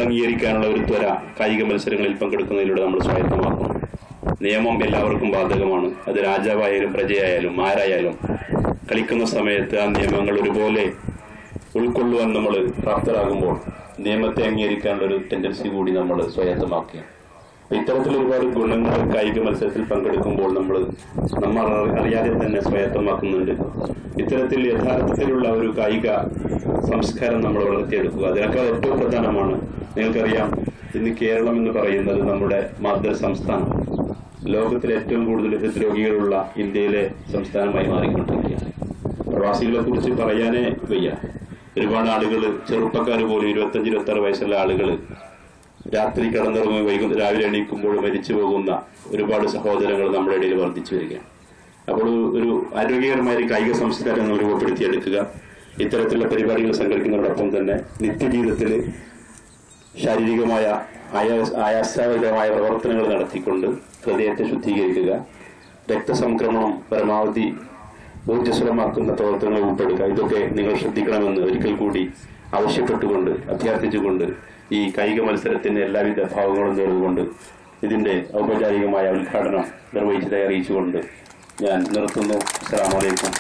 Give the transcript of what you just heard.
അംഗീകരിക്കാനുള്ള ഒരു ത്വര കായിക മത്സരങ്ങളിൽ പങ്കെടുക്കുന്നതിലൂടെ നമ്മൾ സ്വായത്തമാക്കും. നിയമം എല്ലാവർക്കും ബാധകമാണ്. അത് രാജാവായാലും പ്രജയായാലും ആരായാലും കളിക്കുന്ന സമയത്ത് ആ നിയമങ്ങൾ ഒരുപോലെ ഉൾക്കൊള്ളുവാൻ നമ്മൾ പ്രാപ്തരാകുമ്പോൾ നിയമത്തെ അംഗീകരിക്കാനുള്ള ഒരു ടെൻഡൻസി കൂടി നമ്മൾ സ്വായത്തമാക്കുക. ഇത്തരത്തിൽ ഒരുപാട് ഗുണങ്ങൾ കായിക മത്സരത്തിൽ പങ്കെടുക്കുമ്പോൾ നമ്മൾ അറിയാതെ തന്നെ സ്വായത്തമാക്കുന്നുണ്ട്. ഇത്തരത്തിൽ യഥാർത്ഥത്തിലുള്ള ഒരു കായിക സംസ്കാരം നമ്മൾ വളർത്തിയെടുക്കുക. അതിനേക്കാൾ ഏറ്റവും പ്രധാനമാണ്, നിങ്ങൾക്കറിയാം, ഇന്ന് കേരളം എന്ന് പറയുന്നത് നമ്മുടെ മാതൃ സംസ്ഥാനം. ലോകത്തിലെ ഏറ്റവും കൂടുതൽ ഹൃദ്രോഗികളുള്ള ഇന്ത്യയിലെ സംസ്ഥാനമായി മാറിക്കൊണ്ടിരിക്കുകയാണ്. പ്രവാസികളെ കുറിച്ച് പറയാനേ വയ്യ. ഒരുപാട് ആളുകൾ, ചെറുപ്പക്കാർ പോലും 25-26 വയസ്സുള്ള ആളുകൾ രാത്രി കിടന്നിറങ്ങി രാവിലെ എണീക്കുമ്പോൾ മരിച്ചു പോകുന്ന ഒരുപാട് സഹോദരങ്ങൾ നമ്മുടെ ഇടയിൽ വർദ്ധിച്ചു വരികയാണ്. അപ്പോൾ ഒരു ആരോഗ്യകരമായ ഒരു കായിക സംസ്കാരം നമ്മൾ രൂപപ്പെടുത്തിയെടുക്കുക. ഇത്തരത്തിലുള്ള പരിപാടികൾ സംഘടിപ്പിക്കുന്നതോടൊപ്പം തന്നെ നിത്യജീവിതത്തിൽ ശാരീരികമായ ആയാസകരമായ പ്രവർത്തനങ്ങൾ നടത്തിക്കൊണ്ട് ഹൃദയത്തെ ശുദ്ധീകരിക്കുക, രക്തസംക്രമണം പരമാവധി ഊർജ്ജസ്വലമാക്കുന്ന പ്രവർത്തനങ്ങൾ ഉൾപ്പെടുക. ഇതൊക്കെ നിങ്ങൾ ശ്രദ്ധിക്കണമെന്ന് ഒരിക്കൽ കൂടി ആവശ്യപ്പെട്ടുകൊണ്ട്, അഭ്യർത്ഥിച്ചുകൊണ്ട് ഈ കായിക മത്സരത്തിന്റെ എല്ലാവിധ ഭാവങ്ങളും നേർന്നുകൊണ്ട് ഇതിന്റെ ഔപചാരികമായ ഉദ്ഘാടനം നിർവഹിച്ചതായി അറിയിച്ചുകൊണ്ട് ഞാൻ നിർത്തുന്നു. അസ്സലാമു അലൈക്കും.